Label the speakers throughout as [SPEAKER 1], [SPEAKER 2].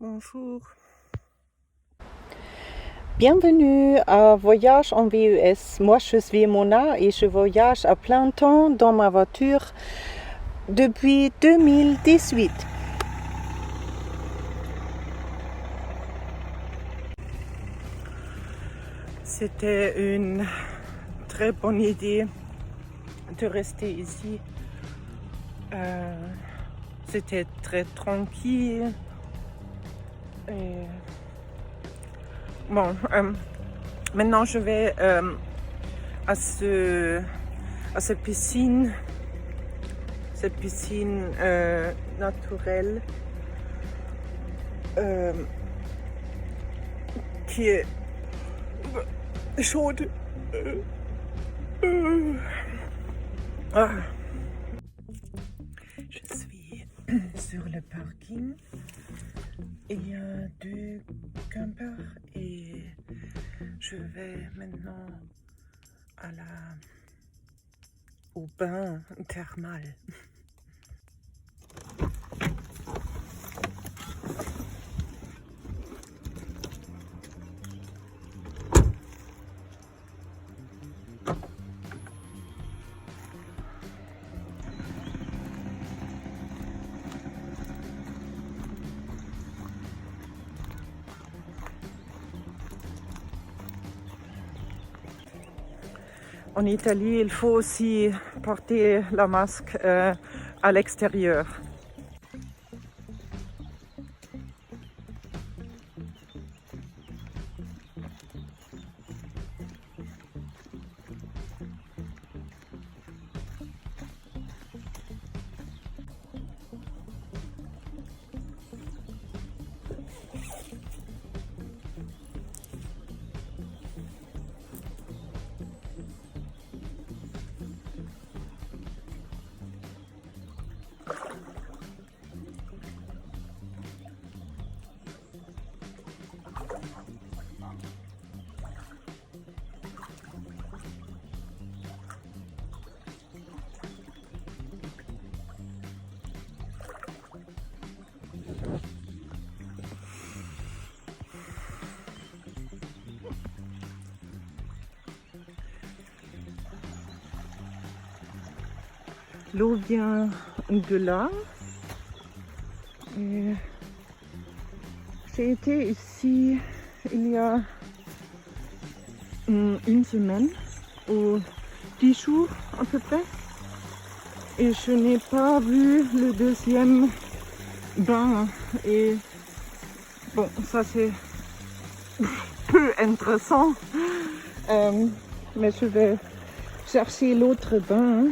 [SPEAKER 1] Bonjour. Bienvenue à Voyage en VUS. Moi, je suis Mona et je voyage à plein temps dans ma voiture depuis 2018. C'était une très bonne idée de rester ici. C'était très tranquille. Et bon, maintenant je vais à cette piscine naturelle qui est chaude. Je suis sur le parking. Il y a 2 campeurs et je vais maintenant au bain thermal. En Italie, il faut aussi porter la masque à l'extérieur. L'eau vient de là. J'ai été ici il y a une semaine ou 10 jours à peu près. Et je n'ai pas vu le deuxième bain. Et bon, ça c'est peu intéressant. Mais je vais chercher l'autre bain.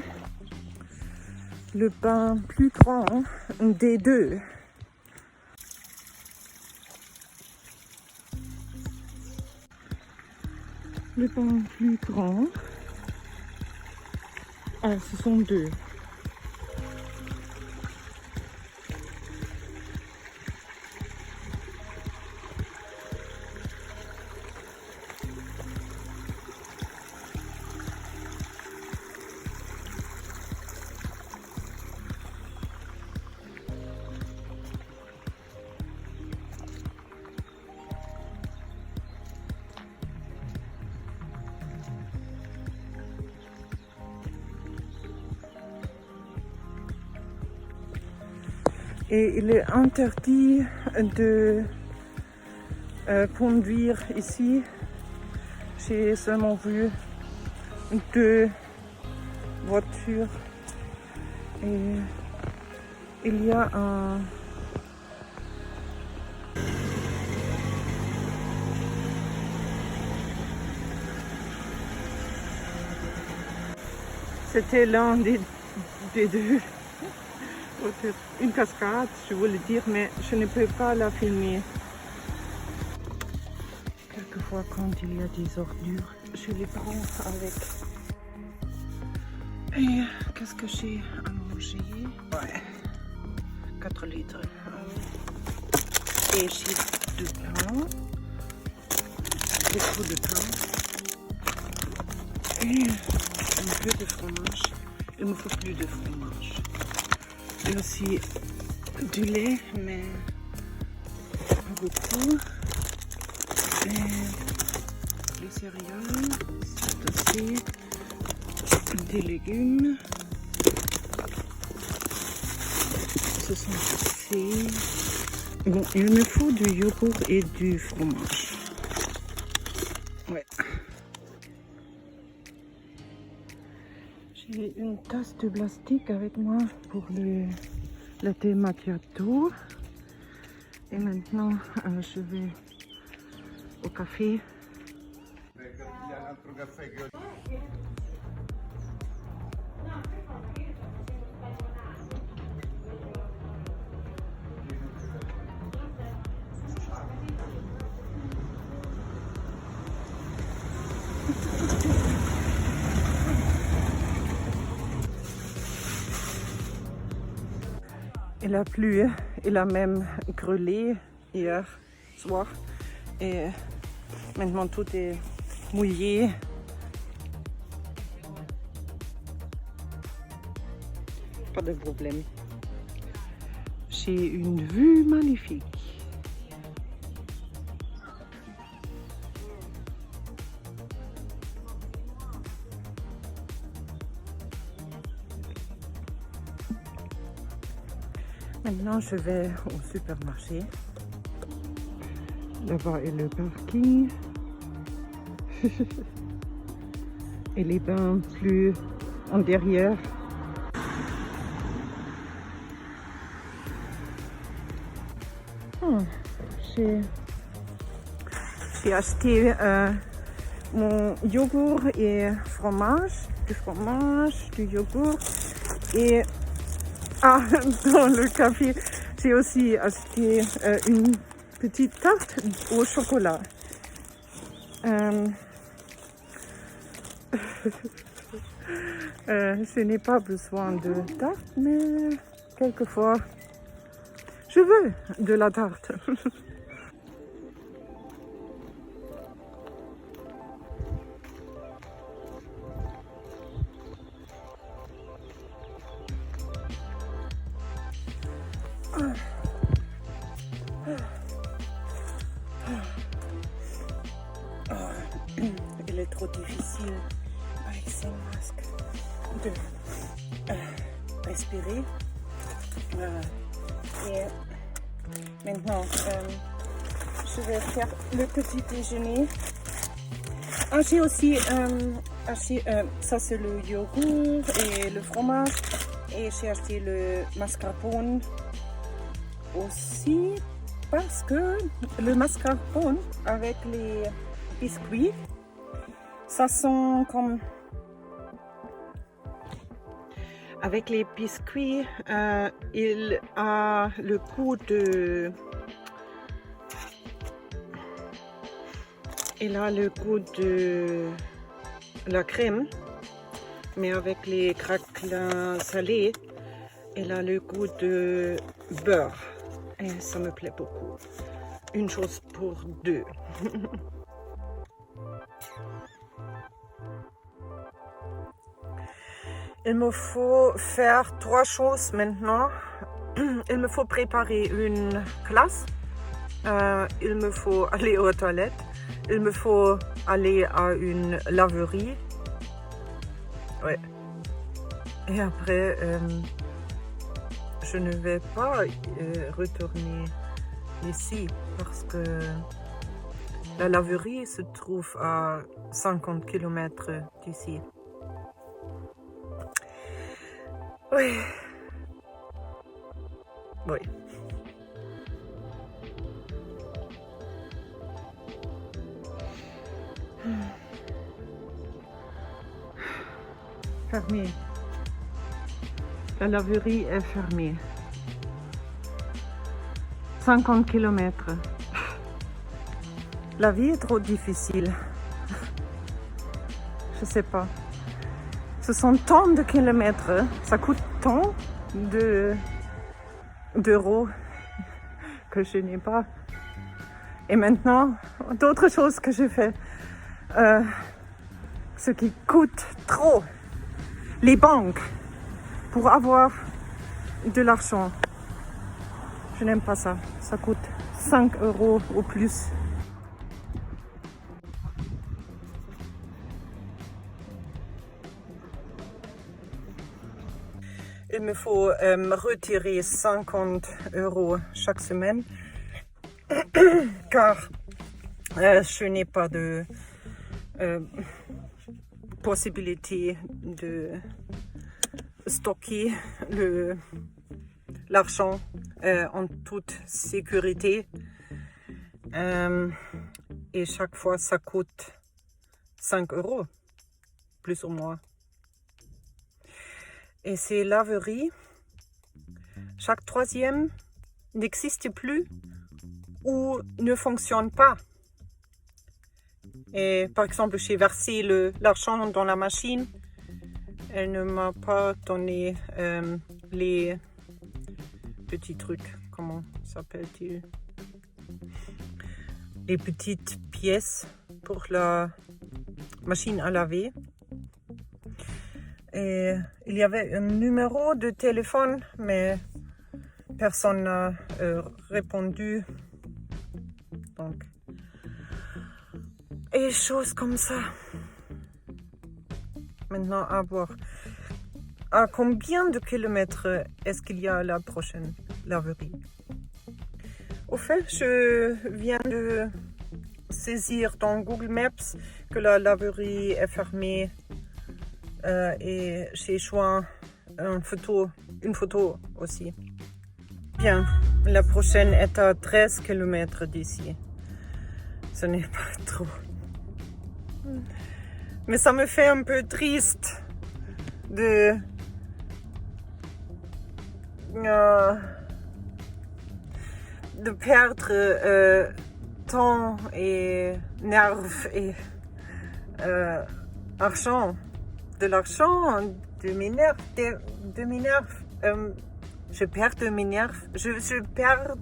[SPEAKER 1] Le bain plus grand des deux. Le bain plus grand. Ah, ce sont deux. Et il est interdit de conduire ici. J'ai seulement vu 2 voitures. Et il y a un... C'était l'un des deux. Une cascade, je voulais dire, mais je ne peux pas la filmer. Quelquefois, quand il y a des ordures, je les prends avec. Et qu'est-ce que j'ai à manger? Ouais, 4 litres. Et j'ai du pain, beaucoup de pain. Et un peu de fromage. Il me faut plus de fromage. Et aussi du lait, mais beaucoup. Les céréales, c'est aussi des légumes. Ce sont aussi... Bon, il me faut du yogourt et du fromage. Ouais. J'ai une tasse de plastique avec moi pour le thé macchiato. Et maintenant, je vais au café. Il a plu, il a même grêlé hier soir et maintenant tout est mouillé. Pas de problème. J'ai une vue magnifique. Maintenant, je vais au supermarché. Là-bas est le parking. Et les bains plus en derrière. J'ai acheté mon yogourt et fromage, du yogourt et dans le café j'ai aussi acheté une petite tarte au chocolat. Je n'ai pas besoin de tarte, mais quelquefois je veux de la tarte. Il est trop difficile avec ces masques de respirer. Et maintenant, je vais faire le petit déjeuner. J'ai aussi acheté, ça c'est le yogourt et le fromage. Et j'ai acheté le mascarpone aussi parce que le mascarpone avec les biscuits, ça sent comme... Avec les biscuits, il a le goût de... Il a le goût de la crème, mais avec les craquelins salés, il a le goût de beurre. Et ça me plaît beaucoup. Une chose pour deux. Il me faut faire 3 choses maintenant. Il me faut préparer une classe. Il me faut aller aux toilettes. Il me faut aller à une laverie. Ouais. Et après, je ne vais pas retourner ici parce que la laverie se trouve à 50 km d'ici. Oui. Oui. Fermé. La laverie est fermée. 50 km. La vie est trop difficile. Je sais pas. Ce sont tant de kilomètres. Ça coûte tant d'euros que je n'ai pas. Et maintenant, d'autres choses que je fais. Ce qui coûte trop. Les banques. Pour avoir de l'argent. Je n'aime pas ça. Ça coûte 5 € ou plus. Il me faut retirer 50 € chaque semaine car je n'ai pas de possibilité de stocker l'argent en toute sécurité. Et chaque fois, ça coûte 5 €, plus ou moins. Et ces laveries, chaque troisième n'existe plus ou ne fonctionne pas. Et par exemple, j'ai versé l'argent dans la machine. Elle ne m'a pas donné les petits trucs. Comment s'appelle-t-il? Les petites pièces pour la machine à laver. Et il y avait un numéro de téléphone, mais personne n'a répondu. Donc, et choses comme ça. Maintenant, à voir. À combien de kilomètres est-ce qu'il y a la prochaine laverie? Au fait, je viens de saisir dans Google Maps que la laverie est fermée et j'ai choisi une photo aussi. Bien, la prochaine est à 13 km d'ici. Ce n'est pas trop. Mais ça me fait un peu triste de perdre temps et nerfs et argent. De l'argent, de mes nerfs, de mes nerfs. Je perds de mes nerfs. Je perds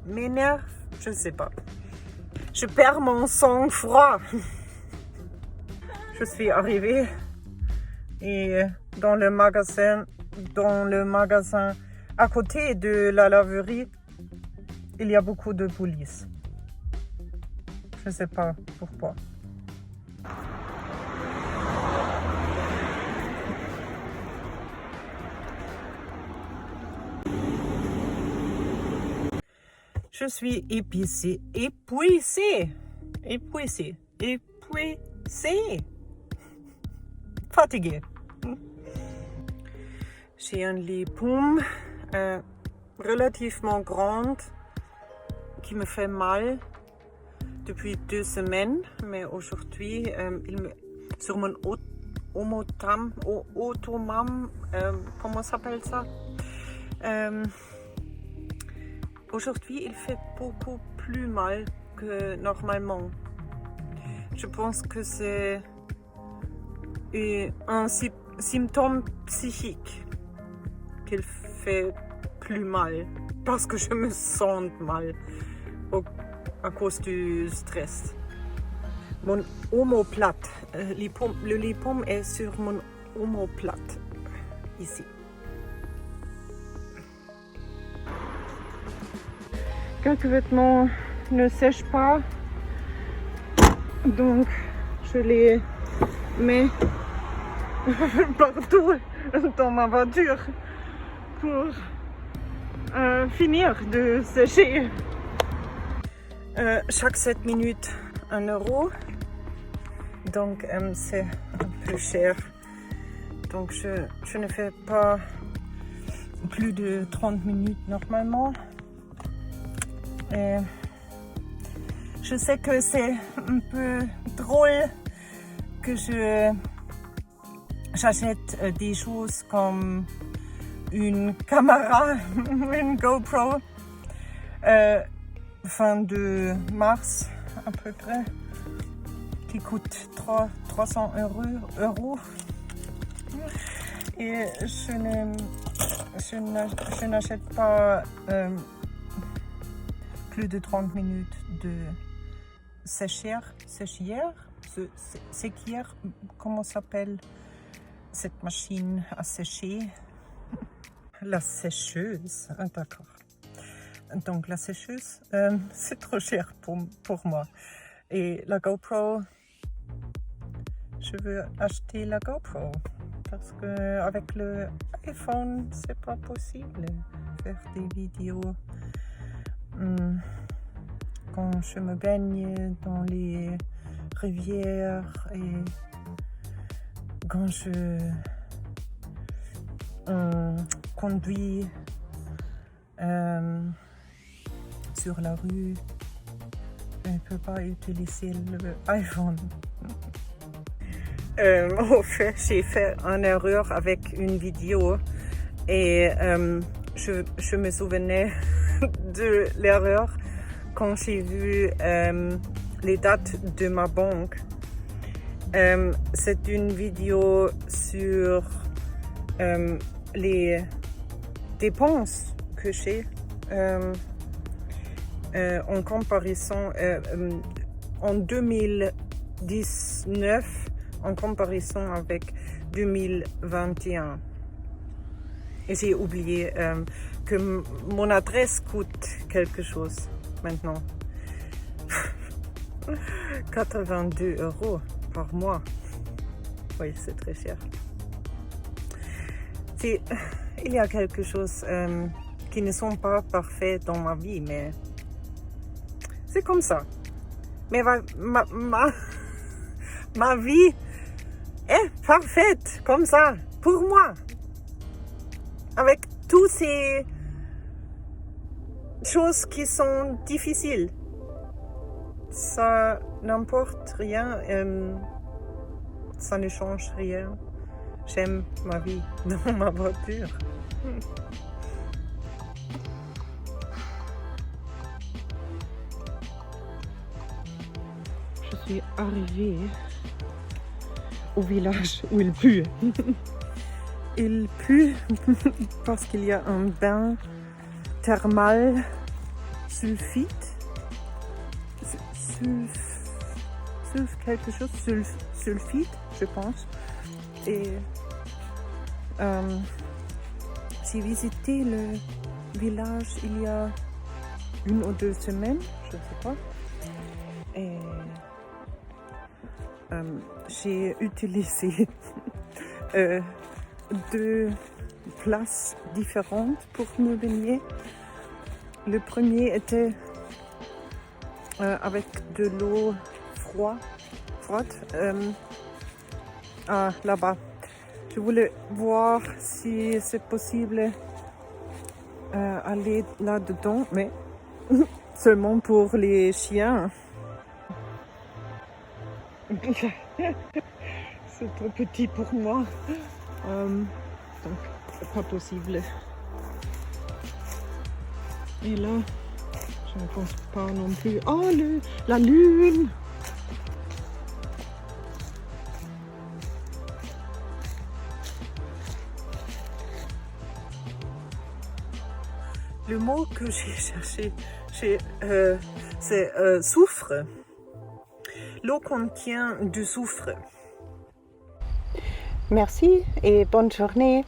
[SPEAKER 1] mes nerfs. Je sais pas. Je perds mon sang-froid. Je suis arrivée et dans le magasin à côté de la laverie, il y a beaucoup de police. Je sais pas pourquoi. Je suis épuisée. Fatiguée. J'ai un lit pomme relativement grande qui me fait mal depuis 2 semaines, mais aujourd'hui, sur mon ottoman, comment s'appelle ça? Aujourd'hui, il fait beaucoup plus mal que normalement. Je pense que c'est un symptôme psychique qu'il fait plus mal parce que je me sens mal à cause du stress. Mon omoplate, le lit pomme est sur mon omoplate ici. Quelques vêtements ne sèchent pas, donc je les mets partout dans ma voiture pour finir de sécher. Chaque 7 minutes, 1 €. Donc c'est un peu cher. Donc je ne fais pas plus de 30 minutes normalement. Et je sais que c'est un peu drôle que j'achète des choses comme une caméra, une GoPro, fin de mars à peu près, qui coûte 300 €. Et je n'achète pas plus de 30 minutes de séchière, comment s'appelle cette machine à sécher? La sécheuse, d'accord. Donc la sécheuse, c'est trop cher pour moi. Et la GoPro, je veux acheter la GoPro parce que avec le iPhone, c'est pas possible faire des vidéos quand je me baigne dans les rivières et quand je conduis sur la rue. Je ne peux pas utiliser l'iPhone. En fait, j'ai fait une erreur avec une vidéo et je me souvenais de l'erreur quand j'ai vu les dates de ma banque. C'est une vidéo sur les dépenses que j'ai en comparaison en 2019 en comparaison avec 2021. Et j'ai oublié que mon adresse coûte quelque chose maintenant. 82 € par mois. Oui, c'est très cher. Il y a quelque chose qui ne sont pas parfaits dans ma vie, mais c'est comme ça. Mais ma vie est parfaite comme ça, pour moi. Avec toutes ces choses qui sont difficiles. Ça n'importe rien, ça ne change rien. J'aime ma vie dans ma voiture. Je suis arrivée au village où il pue. Il pue parce qu'il y a un bain thermal sulfite. Quelque chose, sulfite, je pense. Et j'ai visité le village il y a 1 ou 2 semaines, je ne sais pas. Et j'ai utilisé 2 places différentes pour me baigner. Le premier était avec de l'eau froide là-bas. Je voulais voir si c'est possible aller là-dedans, mais seulement pour les chiens. C'est trop petit pour moi, donc c'est pas possible. Et là, je ne pense pas non plus. Oh, la lune! Le mot que j'ai cherché, c'est soufre. L'eau contient du soufre. Merci et bonne journée.